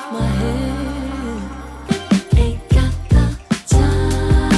off my head. Ain't got the time.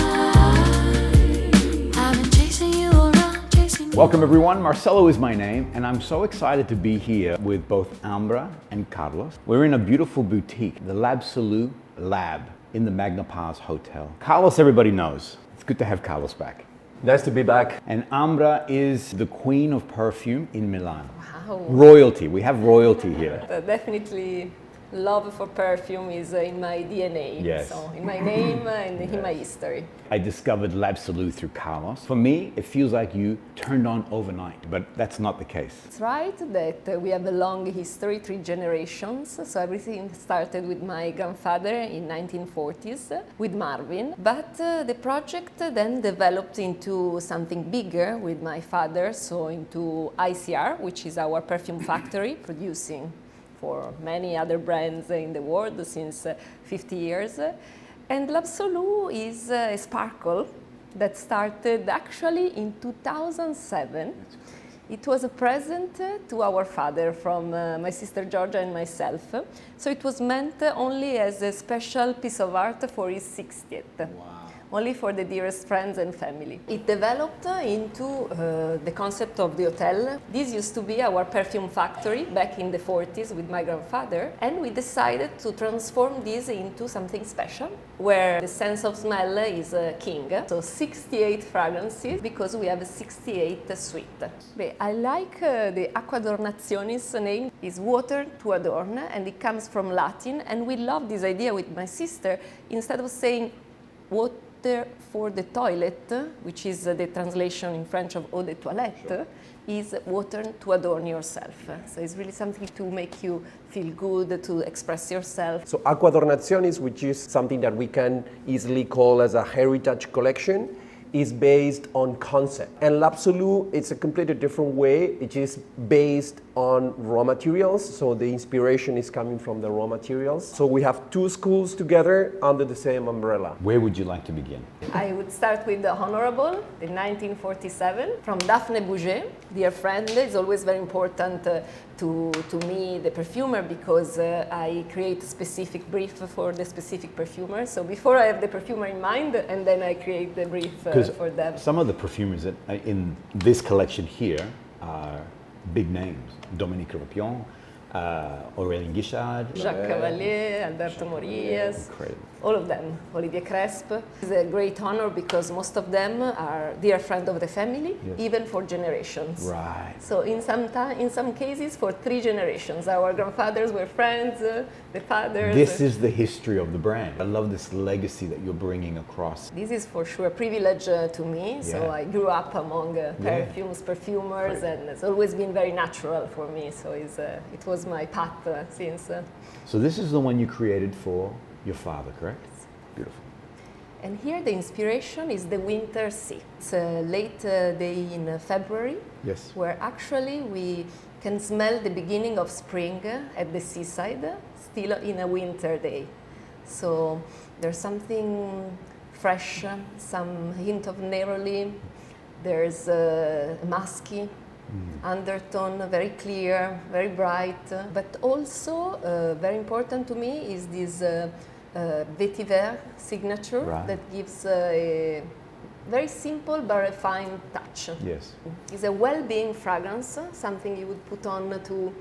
I've been chasing you around, chasing you. Welcome everyone, Marcelo is my name, and I'm so excited to be here with both Ambra and Carlos. We're in a beautiful boutique, the LabSolue Lab, in the Magna Hotel. Carlos, everybody knows. It's good to have Carlos back. Nice to be back. And Ambra is the queen of perfume in Milan. Wow. Royalty, we have royalty here. Definitely love for perfume is in my DNA. Yes. So in my name and in my history. I discovered LabSolue through Carlos. For me, it feels like you turned on overnight, but that's not the case. It's right that we have a long history, 3 generations. So everything started with my grandfather in 1940s with Marvin. But the project then developed into something bigger with my father, so into ICR, which is our perfume factory producing for many other brands in the world since 50 years. And LabSolue is a sparkle that started actually in 2007. It was a present to our father from my sister Georgia and myself. So it was meant only as a special piece of art for his 60th. Wow. Only for the dearest friends and family. It developed into the concept of the hotel. This used to be our perfume factory back in the 40s with my grandfather, and we decided to transform this into something special, where the sense of smell is king. So 68 fragrances, because we have a 68 suite. I like the Aqua Adornationis name. Is water to adorn, and it comes from Latin, and we love this idea with my sister. Instead of saying water for the toilet, which is the translation in French of eau de toilette, is water to adorn yourself. So it's really something to make you feel good, to express yourself. So Aqua Adornationis, which is something that we can easily call as a heritage collection, is based on concept. And LabSolue, it's a completely different way. It is based on raw materials, so the inspiration is coming from the raw materials. So we have 2 schools together under the same umbrella. Where would you like to begin? I would start with the Honorable, in 1947, from Daphne Bouget, dear friend. It's always very important to me, the perfumer, because I create a specific brief for the specific perfumer. So before I have the perfumer in mind, and then I create the brief for them. Some of the perfumers that in this collection here are big names. Dominique Ropion, Aurélien Guichard, Jacques Cavalier, Alberto Morillas, incredible. All of them, Olivier Crespe. It's a great honor because most of them are dear friends of the family, Yes. even for generations. Right. So in some cases, for 3 generations, our grandfathers were friends, the fathers. This is the history of the brand. I love this legacy that you're bringing across. This is for sure a privilege to me. So Yeah. I grew up among perfumers, and it's always been very natural for me. So it was my path since. So this is the one you created for your father, correct? Beautiful. And here the inspiration is the winter sea. It's a late day in February, Yes. where actually we can smell the beginning of spring at the seaside, still in a winter day. So there's something fresh, some hint of neroli, there's musky, undertone, very clear, very bright. But also very important to me is this Vetiver signature that gives a very simple but refined touch. Yes. It's a well-being fragrance, something you would put on to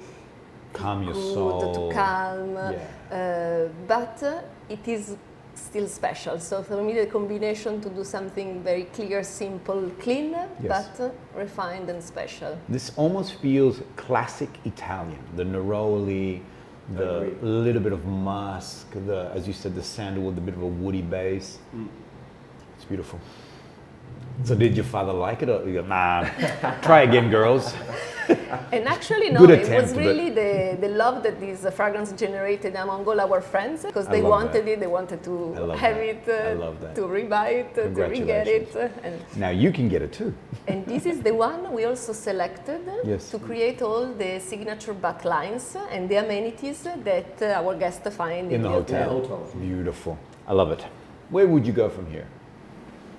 Calm your good, soul. to calm, Yeah. but it is still special. So for me, the combination to do something very clear, simple, clean, Yes. but refined and special. This almost feels classic Italian. The neroli, the little bit of musk, as you said, the sandalwood, a bit of a woody base. It's beautiful. So did your father like it? Or you go, nah, try again, girls. And actually, no, Good it attempt, was really the love that this fragrance generated among all our friends, because I they love wanted that. it, they wanted to I love have that. it, I love that. to rebuy it, to re-get it. And Now you can get it too. And this is the one we also selected Yes. to create all the signature backlines and the amenities that our guests find In the hotel. Beautiful. I love it. Where would you go from here?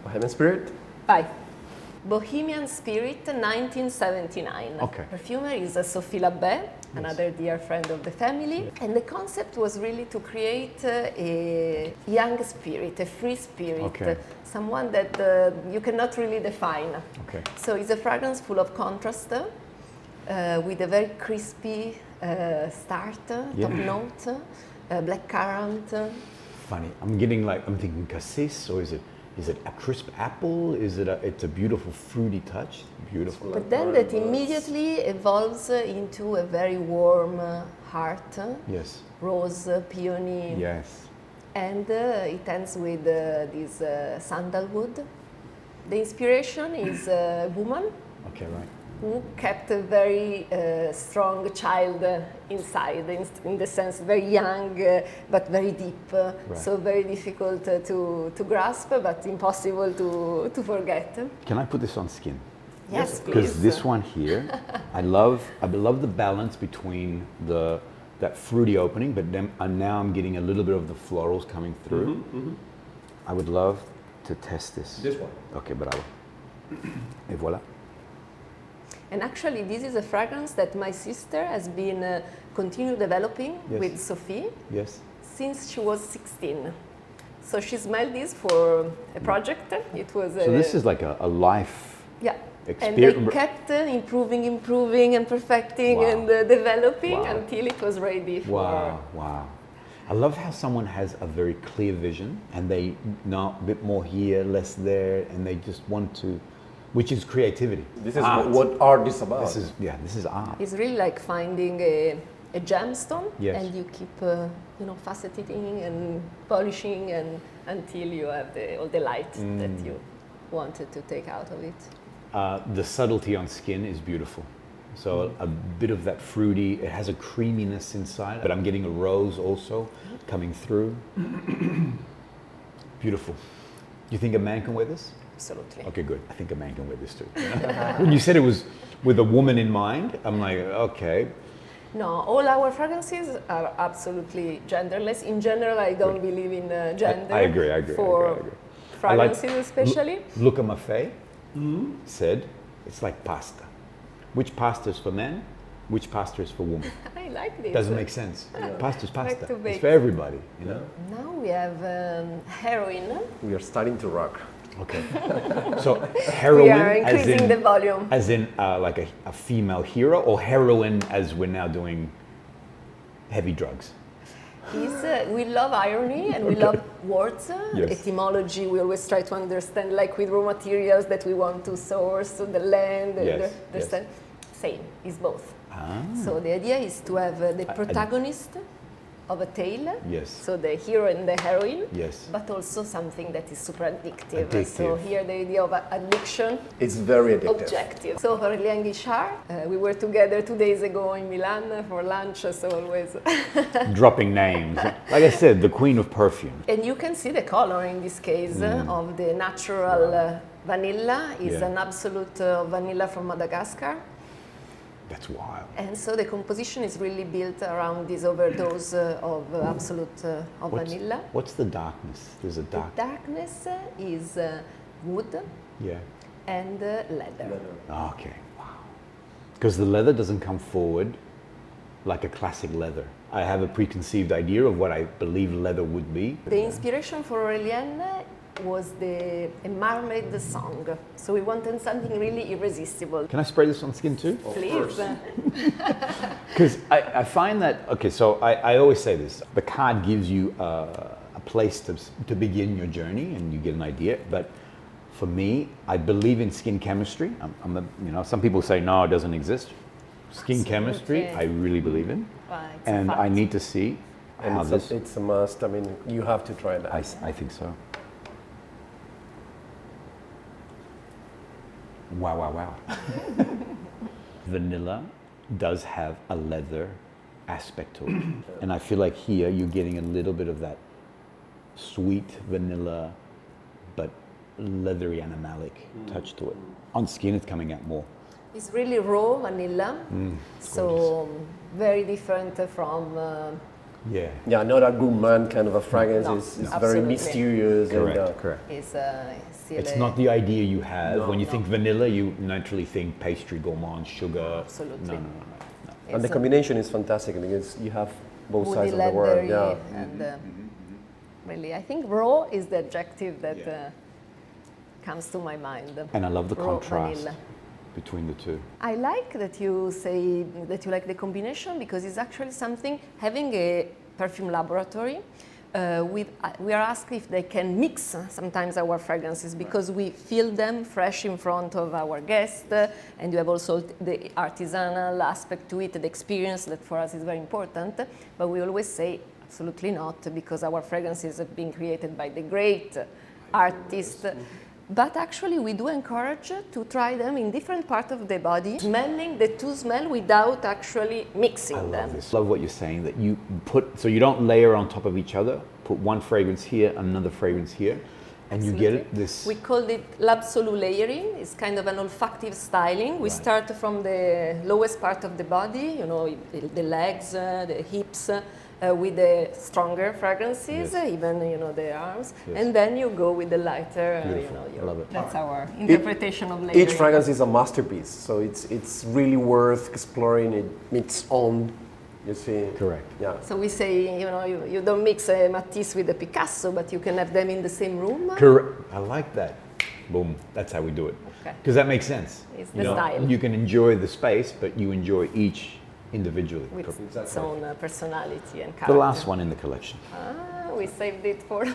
Bohemian Spirit. Bye. Bohemian Spirit 1979. Okay. Perfumer is Sophie Labbe, another dear friend of the family. And the concept was really to create a young spirit, a free spirit, Okay. someone that you cannot really define. Okay. So it's a fragrance full of contrast with a very crispy start, Yeah. top note, black currant. Funny. I'm thinking cassis, or is it a crisp apple? It's a beautiful fruity touch. Beautiful. But then that immediately evolves into a very warm heart, Yes. rose, peony, Yes. and it ends with this sandalwood. The inspiration is a woman Okay, right. who kept a very strong child inside, in the sense very young but very deep, so very difficult to grasp but impossible to forget. Can I put this on skin? Yes, Because please. this one here, I love the balance between that fruity opening, but then now I'm getting a little bit of the florals coming through. I would love to test this. This one. Okay, bravo. Et voilà. And actually, this is a fragrance that my sister has been continue developing Yes. with Sophie Yes. since she was 16. So she smelled this for a project. It was So this is like a life. yeah. And Exper- they kept improving and perfecting Wow. and developing Wow. until it was ready for. Wow. I love how someone has a very clear vision and they know a bit more here, less there, and they just want to, which is creativity. This is Art. what art is about. This is art. It's really like finding a gemstone, Yes. and you keep faceting and polishing and until you have all the light that you wanted to take out of it. The subtlety on skin is beautiful. So a bit of that fruity, it has a creaminess inside, but I'm getting a rose also coming through. Beautiful. You think a man can wear this? Absolutely. Okay, good. I think a man can wear this too. When you said it was with a woman in mind, I'm like, okay. No, all our fragrances are absolutely genderless. In general, I don't believe in gender. I agree. For fragrances, especially. Luca Maffei said it's like pasta. Which pasta is for men? Which pasta is for women? I like this. Doesn't make sense. Pasta's pasta. Like to It's bake. for everybody, you know? Now we have Heroine. We are starting to rock. Okay. So We heroine are increasing the volume. as in like a female hero, or heroine as we're now doing heavy drugs? We love irony and we love words. Yes. Etymology, we always try to understand, like with raw materials that we want to source, the land, and Yes, the yes. same, is both. Ah. So the idea is to have the protagonist of a tale, Yes. so the hero and the heroine, Yes. but also something that is super addictive. So Addictive. here the idea of addiction, It's very addictive. objective. So Aurélien Guichard, we were together 2 days ago in Milan for lunch, so always. Dropping names. Like I said, the queen of perfume. And you can see the color in this case of the natural vanilla is Yeah. an absolute vanilla from Madagascar. That's wild. And so the composition is really built around this overdose of absolute of vanilla. What's the darkness? There's a dark. Darkness is wood Yeah. and leather. Okay. Wow. Because the leather doesn't come forward like a classic leather. I have a preconceived idea of what I believe leather would be. The inspiration for Aurélien was a Marmaid song. So we wanted something really irresistible. Can I spray this on skin too? Please. Because I find that, okay, so I always say this, the card gives you a place to begin your journey and you get an idea, but for me, I believe in skin chemistry. Some people say, no, it doesn't exist. Skin chemistry, I really believe in. Right, And I need to see how And this, it's a must. I mean, you have to try that. I think so. Wow. Vanilla does have a leather aspect to it. And I feel like here you're getting a little bit of that sweet vanilla, but leathery animalic touch to it. On skin, it's coming out more. It's really raw vanilla, so very different from Yeah. Yeah, not a gourmand kind of a fragrance. No, It's very absolutely. mysterious. Correct. And, Correct. It's still It's not the idea you have. No. When you think vanilla, you naturally think pastry, gourmand, sugar. Absolutely. No. and the combination is fantastic because you have both woody, sides of the word. leathery, Yeah. and really, I think raw is the adjective that comes to my mind. And I love the Raw contrast vanilla. between the two. I like that you say that you like the combination because it's actually something, having a perfume laboratory, we are asked if they can mix sometimes our fragrances because we feel them fresh in front of our guests, and you have also the artisanal aspect to it, the experience that for us is very important, but we always say absolutely not, because our fragrances have been created by the great artists. But actually, we do encourage to try them in different parts of the body, smelling the two smell without actually mixing I love them. this. Love what you're saying, that you put, so you don't layer on top of each other, put one fragrance here, another fragrance here, and you get it, this. We called it LabSolue layering. It's kind of an olfactive styling. We start from the lowest part of the body, you know, the legs, the hips, with the stronger fragrances, Yes. even, you know, the arms, Yes. and then you go with the lighter, you Beautiful. know, I love it. that's our interpretation of layering. Each fragrance is a masterpiece, so it's really worth exploring it its own. You see. Correct. Yeah. So we say, you know, you don't mix a Matisse with a Picasso, but you can have them in the same room. Correct. I like that. Boom. That's how we do it. Okay. Because that makes sense. It's You the style. You can enjoy the space, but you enjoy each individually. With Correct. its own personality and The character. last one in the collection. We saved it for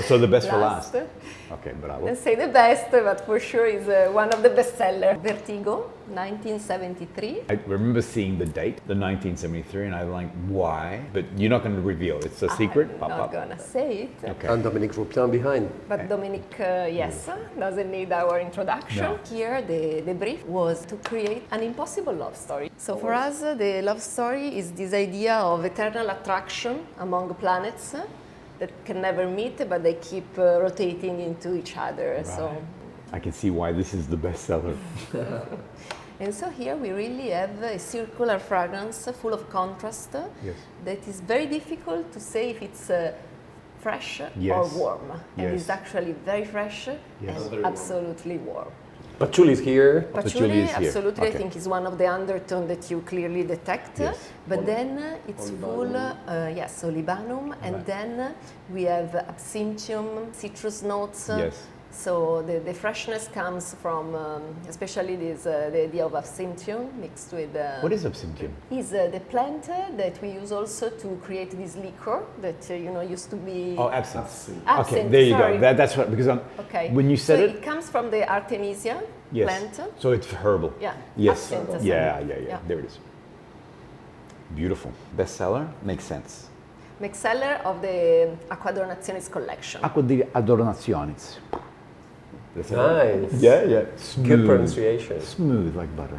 So the best for last. Okay, bravo. Let's say the best, but for sure is one of the best sellers. Vertigo, 1973. I remember seeing the date, the 1973, and I was like, why? But you're not going to reveal. It's a secret. I'm Pop, not pop. gonna say it. Okay. And Dominique Roupien behind. But Dominique, yes, doesn't need our introduction. No. Here, the brief was to create an impossible love story. So for us, the love story is this idea of eternal attraction among planets that can never meet, but they keep rotating into each other. So, I can see why this is the bestseller. and so here we really have a circular fragrance full of contrast Yes. that is very difficult to say if it's fresh or Yes. warm. And Yes. it's actually very fresh Yes. and absolutely warm. Patchouli is here. Patchouli is here. Absolutely, Okay. I think is one of the undertone that you clearly detect. Yes. But then it's full, yes, olibanum, and then we have absinthium, citrus notes. Yes. So the freshness comes from, especially this, the idea of absinthium mixed with. What is absinthium? Is the plant that we use also to create this liquor that you know used to be. Oh, absinthe. Okay, Absinthe, there you sorry. go. That's what, because Okay. when you said so it, comes from the Artemisia yes. plant. So it's herbal. Yeah. Yes. Absinthe. Yeah. Yeah. There it is. Beautiful. Bestseller makes sense. Bestseller of the Aqua Adornationis collection. Aqua di Adornationis. That's it. Nice. Yeah. Smooth. Good pronunciation. Smooth like butter.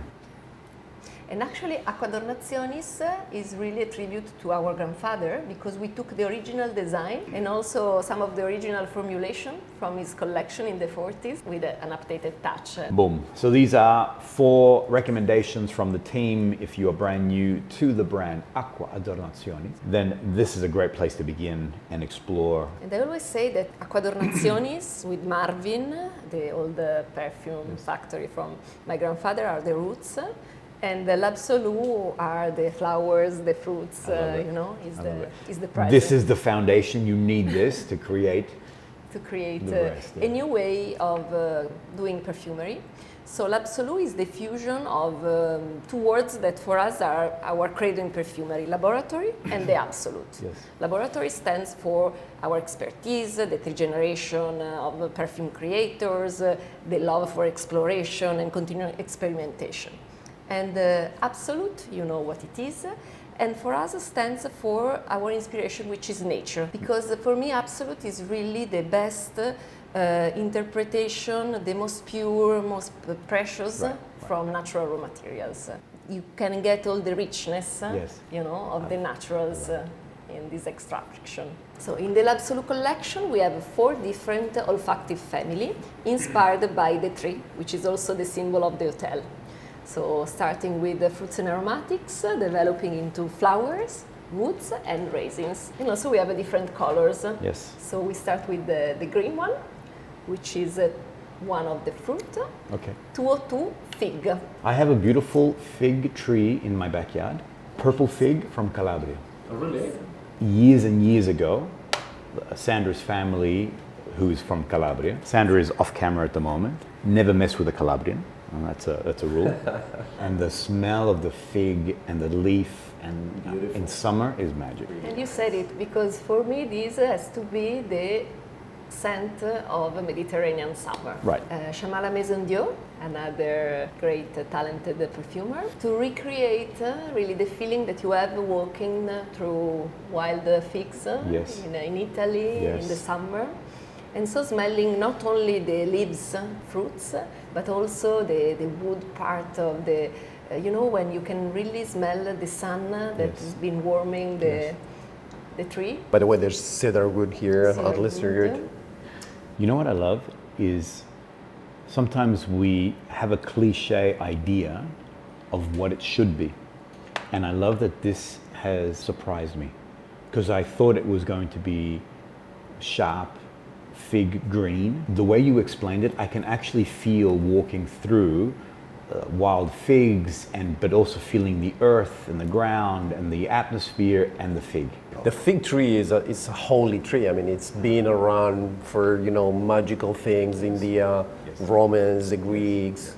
And actually, Aqua Adornationis is really a tribute to our grandfather because we took the original design and also some of the original formulation from his collection in the 40s with an updated touch. Boom. So these are 4 recommendations from the team. If you are brand new to the brand Aqua Adornationis, then this is a great place to begin and explore. And I always say that Aqua Adornationis with Marvin, the old perfume factory from my grandfather, are the roots. And the LabSolue are the flowers, the fruits, you know, is the present. This is the foundation. You need this to create. To create the rest, yeah. a new way of doing perfumery. So LabSolue is the fusion of 2 words that for us are our credo in perfumery, laboratory and the absolute. Yes. Laboratory stands for our expertise, the 3 generation of perfume creators, the love for exploration and continual experimentation. And absolute, you know what it is, and for us stands for our inspiration, which is nature. Because for me, absolute is really the best interpretation, the most pure, most precious from natural raw materials. You can get all the richness, Yes. you know, of the naturals in this extraction. So in the LabSolue collection, we have 4 different olfactive family inspired by the tree, which is also the symbol of the hotel. So starting with the fruits and aromatics, developing into flowers, woods and raisins. And also we have different colors. Yes. So we start with the green one, which is one of the fruit. Okay. 202 fig. I have a beautiful fig tree in my backyard. Purple fig from Calabria. Oh, really? Years and years ago, Sandra's family, who is from Calabria. Sandra is off camera at the moment. Never mess with a Calabrian. Well, that's a rule. And the smell of the fig and the leaf and in summer is magic. And you said it because for me this has to be the scent of a Mediterranean summer. Right. Chamala Maison Dieu, another great talented perfumer, to recreate really the feeling that you have walking through wild figs Yes. in Italy Yes. in the summer. And so smelling not only the leaves, fruits, but also the wood part of the, when you can really smell the sun that Yes. has been warming the tree. By the way, there's cedarwood here, Cedarwood. Ardornationis. You know what I love is sometimes we have a cliche idea of what it should be. And I love that this has surprised me because I thought it was going to be sharp, fig green. The way you explained it, I can actually feel walking through wild figs but also feeling the earth and the ground and the atmosphere and the fig. The fig tree is a holy tree. I mean, it's been around for magical things in the Romans, the Greeks,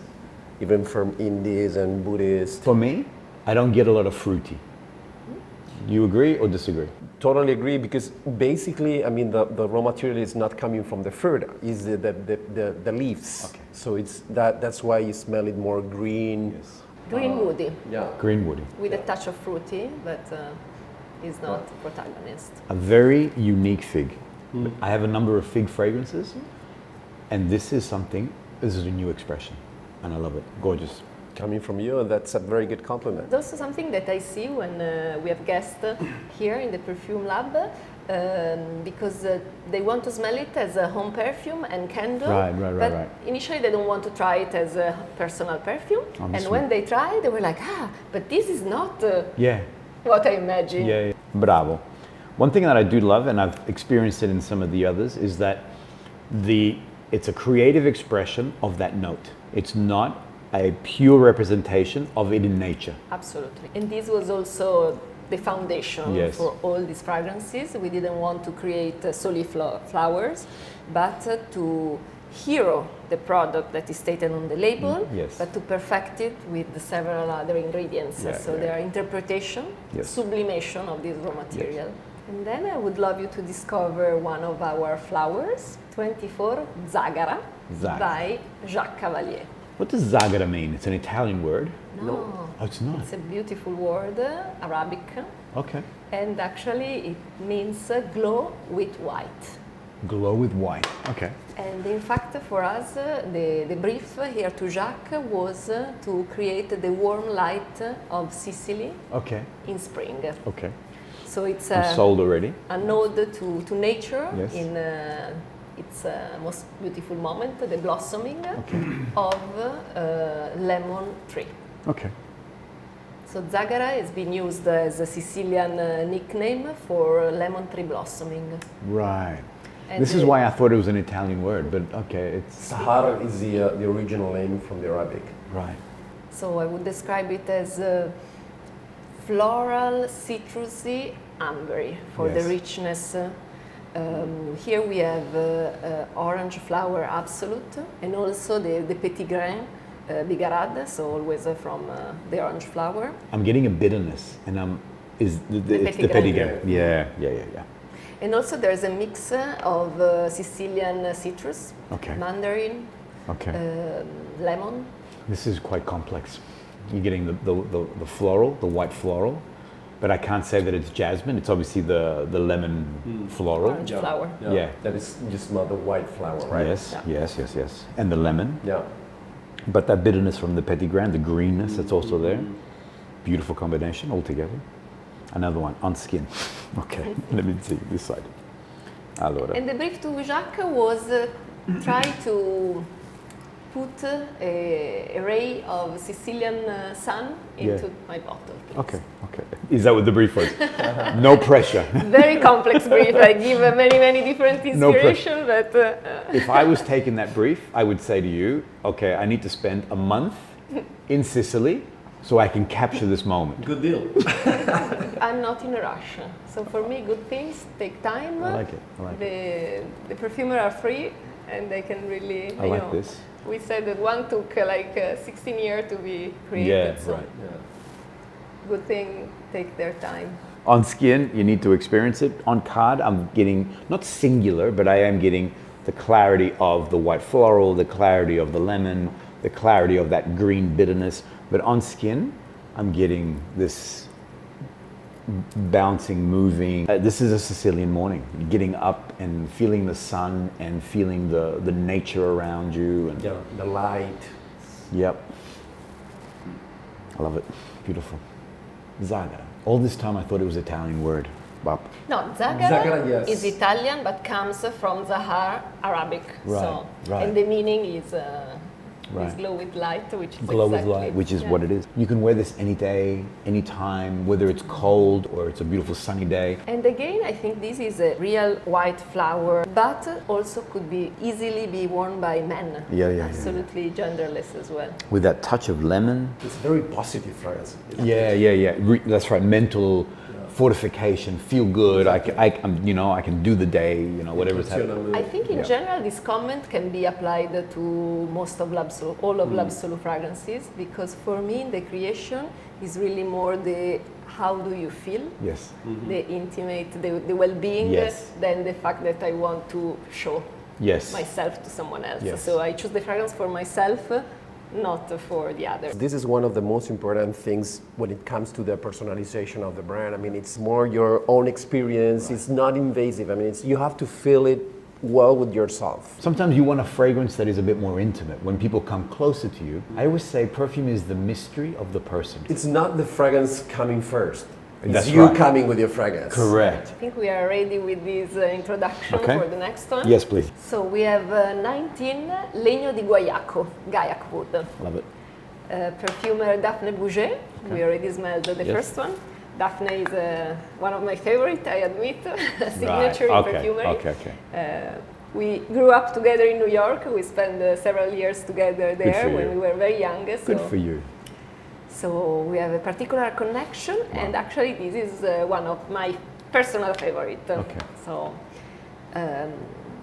even from Indies and Buddhists. For me, I don't get a lot of fruity. You agree or disagree? Totally agree, because basically, I mean, the raw material is not coming from the fruit; is the leaves. Okay. So that's why you smell it more green. Yes. Green woody, Yeah. Green woody. with a touch of fruity, but is not protagonist. A very unique fig. I have a number of fig fragrances, and this is a new expression, and I love it. Gorgeous. Coming from you, that's a very good compliment. It's also something that I see when we have guests here in the perfume lab, because they want to smell it as a home perfume and candle. Right. Initially they don't want to try it as a personal perfume. And when they try, they were like, but this is not Yeah. what I imagine. Yeah. Bravo. One thing that I do love, and I've experienced it in some of the others, is that it's a creative expression of that note. It's not a pure representation of it in nature. Absolutely. And this was also the foundation Yes. for all these fragrances. We didn't want to create solely flowers, but to hero the product that is stated on the label, Yes. but to perfect it with the several other ingredients. So there are interpretation, Yes. sublimation of this raw material. And then I would love you to discover one of our flowers, 24 Zagara, Zagara. by Jacques Cavalier. What does Zagara mean? It's an Italian word? No. Oh, it's not. It's a beautiful word, Arabic, Okay. and actually it means glow with white. Glow with white. Okay. And in fact, for us, the brief here to Jacques was to create the warm light of Sicily Okay. in spring. Okay. So it's I'm sold already. an ode to nature Yes. in its most beautiful moment, the blossoming of lemon tree. Okay. So Zagara has been used as a Sicilian nickname for lemon tree blossoming. Right. And This is why I thought it was an Italian word, but okay, it's Sahara is the original name from the Arabic. right. So I would describe it as floral, citrusy, ambery for the Yes. richness. Here we have orange flower absolute, and also the petit grain bigarade, so always from the orange flower. I'm getting a bitterness, and it's petit the petit grain. grain. Yeah. And also there's a mix of Sicilian citrus, Okay. mandarin, Okay. lemon. This is quite complex. You're getting the floral, the white floral, but I can't say that it's jasmine. It's obviously the lemon floral. Orange flower. Yeah. That is just not the white flower, right? Yes. And the lemon. Yeah. But that bitterness from the petit grain, the greenness that's also there. Beautiful combination altogether. Another one, on skin. Okay, let me see this side. Allora. And the brief to Jacques was try to put a ray of Sicilian sun into my bottle, please. Okay. Is that what the brief was? No pressure. Very complex brief. I give many different No inspiration, but If I was taking that brief, I would say to you, okay, I need to spend a month in Sicily so I can capture this moment. Good deal. I'm not in a rush. So for me, good things take time. I like it. I like it. The perfumer are free, and they can really. I like this. We said that one took like 16 years to be created. Yeah, so right. good thing take their time. On skin, you need to experience it. On card, I'm getting, not singular, but I am getting the clarity of the white floral, the clarity of the lemon, the clarity of that green bitterness. But on skin, I'm getting this bouncing, moving. This is a Sicilian morning. Getting up and feeling the sun and feeling the nature around you. And Yeah, the light. Yep. I love it. Beautiful. Zagara. All this time I thought it was an Italian word. Bop. No, Zagara, Zagara, yes. is Italian, but comes from Zahar, Arabic. Right, So, right. and the meaning is Right. glow with light, which is Glow exactly, with light, which is yeah. what it is. You can wear this any day, any time, whether it's cold or it's a beautiful sunny day. And again, I think this is a real white flower, but also could be easily be worn by men. Yeah. Absolutely genderless as well. With that touch of lemon. It's very positive fragrance. Yeah. That's right. Mental fortification, feel good. I can do the day. Whatever's happening. I think in general this comment can be applied to most of LabSolue, all of LabSolue fragrances, because for me the creation is really more the how do you feel, Yes. the intimate, the well-being, Yes. than the fact that I want to show Yes. myself to someone else. Yes. So I choose the fragrance for myself, not for the others. This is one of the most important things when it comes to the personalization of the brand. I mean, it's more your own experience. It's not invasive. I mean, you have to feel it well with yourself. Sometimes you want a fragrance that is a bit more intimate. When people come closer to you, I always say perfume is the mystery of the person. It's not the fragrance coming first. It's That's you right. coming with your fragrance. Correct. I think we are ready with this introduction Okay. for the next one. Yes, please. So we have 19 Legno Di Guaiaco, Guaiac wood. Love it. Perfumer Daphne Bouget. We already smelled the Yes. first one. Daphne is one of my favorite, I admit, signature in perfumery. Okay. We grew up together in New York. We spent several years together there for when you. we were very young. Good for you. So we have a particular connection, and actually this is one of my personal favorite. Okay. So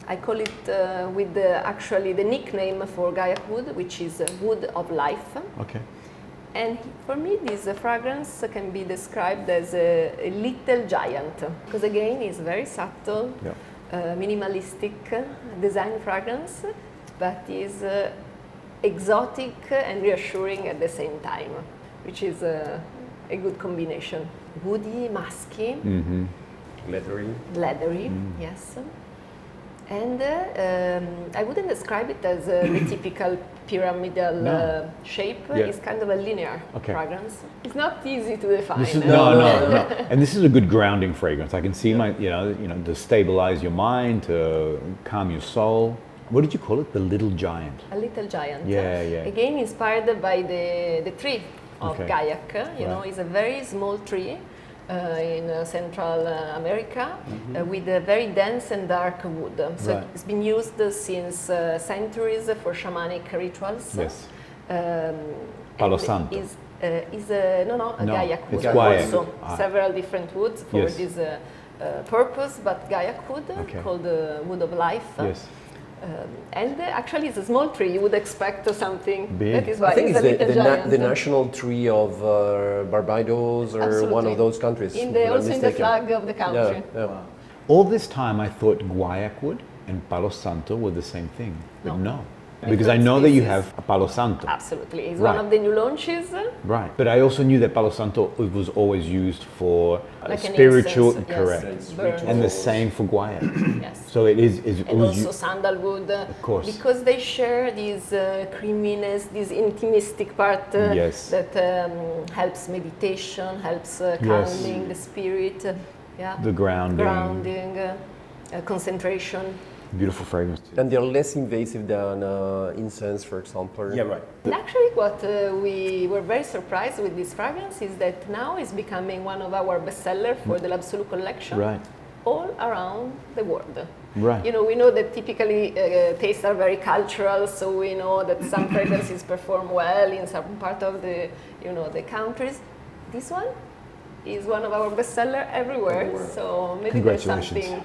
I call it with actually the nickname for Guaiac wood, which is wood of life. Okay. And for me, this fragrance can be described as a little giant, because again, it's very subtle, minimalistic design fragrance, but is exotic and reassuring at the same time, which is a good combination. Woody, musky, leathery, yes. And I wouldn't describe it as the typical pyramidal shape. Yeah. It's kind of a linear fragrance. It's not easy to define. This is, no. And this is a good grounding fragrance. I can see to stabilize your mind, to calm your soul. What did you call it? The little giant. A little giant. Yeah. Again, inspired by the tree of Guaiac. You know, it's a very small tree in Central America with a very dense and dark wood. So it's been used since centuries for shamanic rituals. Yes. Palo Santo. Is a Guaiac wood. It's Guaiac. Also several different woods for this purpose, but Guaiac wood called wood of life. Yes. And actually, it's a small tree. You would expect something. Big. That is why I think it's a little giant. the national tree of Barbados or Absolutely. one of those countries. Also in the flag of the country. Yeah. All this time I thought Guaiac wood and Palo Santo were the same thing, but no. Because I know that you have a Palo Santo. Absolutely. It's one of the new launches. Right. But I also knew that Palo Santo was always used for Like an spiritual, incense, yes. correct. Burns. And the same for Guaiac. Yes. So it is. And also sandalwood. Of course. Because they share this creaminess, this intimistic part that helps meditation, helps calming the spirit. The grounding. Concentration. Beautiful fragrance. And they're less invasive than incense, for example. Yeah, right. And actually, what we were very surprised with this fragrance is that now it's becoming one of our bestsellers for the LabSolue collection Right. all around the world. Right. You know, we know that typically tastes are very cultural, so we know that some fragrances perform well in some part of the, the countries. This one is one of our bestsellers everywhere. So maybe there's Congratulations. something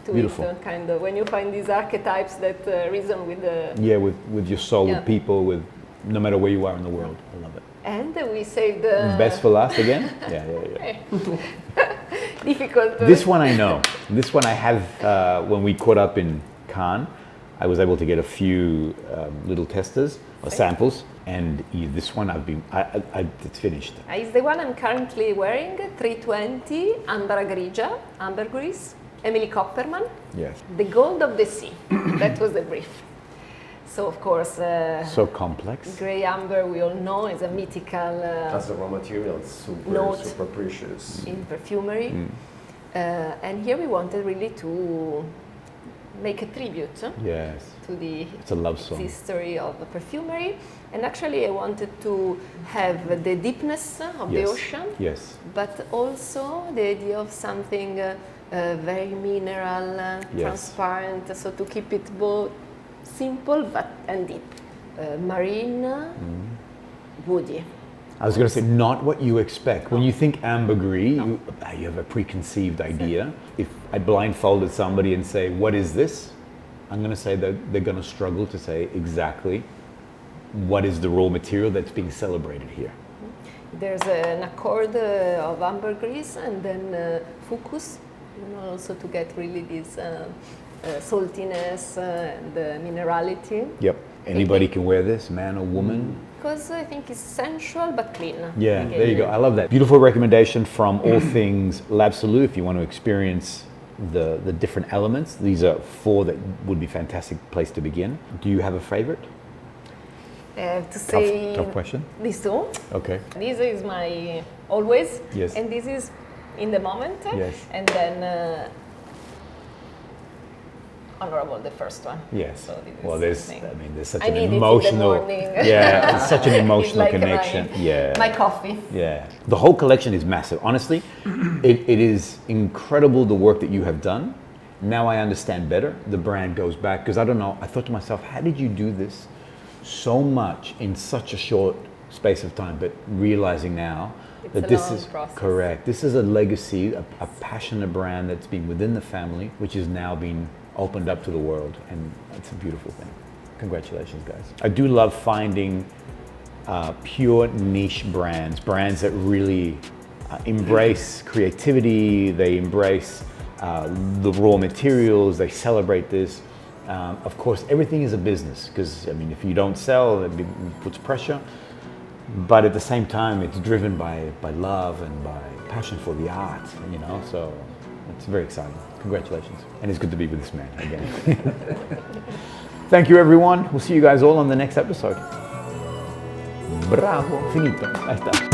to Beautiful. it, kind of, when you find these archetypes that reason with the... Yeah, with your soul, Yeah. with people, with no matter where you are in the world. I love it. And we saved Best for last again? Yeah. difficult. This one I know. This one I have, when we caught up in Cannes, I was able to get a few little testers or samples. And this one it's finished. It's the one I'm currently wearing, 320 Ambra Grigia, ambergris, Emily Copperman, Yes. the gold of the sea. That was the brief. So of course, So complex. grey amber we all know is a mythical As a raw material, it's Note. super precious. in perfumery. And here we wanted really to make a tribute Yes. to the It's a love song. history of the perfumery. And actually I wanted to have the deepness of the Yes. ocean, Yes. but also the idea of something very mineral, Yes. transparent, so to keep it both simple and deep. Marine, woody. I was going to say, not what you expect. When you think ambergris, you have a preconceived idea. If I blindfolded somebody and say, what is this? I'm going to say that they're going to struggle to say exactly what is the raw material that's being celebrated here. There's an accord of ambergris and then fucus, also to get really this saltiness and minerality. Yep. Anybody can wear this, man or woman. Because I think it's sensual but clean. Yeah, Again. there you go. I love that. Beautiful recommendation from all things LabSolue if you want to experience the different elements. These are 4 that would be a fantastic place to begin. Do you have a favorite? To say Tough question. these two. Okay. This is my always. Yes. And this is in the moment. Yes. And then honorable, the first one. Yes. So this is Well, there's something. such I an need it in the emotional, morning. yeah, it's such an It's emotional like connection. Yeah. My coffee. Yeah. The whole collection is massive. Honestly, it is incredible the work that you have done. Now I understand better. The brand goes back, because I don't know, I thought to myself, how did you do this so much in such a short space of time? But realizing now It's that a this long is process. correct. This is a legacy, a passionate brand that's been within the family, which is now being opened up to the world. And it's a beautiful thing. Congratulations, guys. I do love finding pure niche brands that really embrace creativity, they embrace the raw materials, they celebrate this. Of course, everything is a business, because I mean, if you don't sell, it puts pressure. But at the same time, it's driven by love and by passion for the art, so it's very exciting. Congratulations. And it's good to be with this man again. Thank you, everyone. We'll see you guys all on the next episode. Bravo, finito. Ahí está.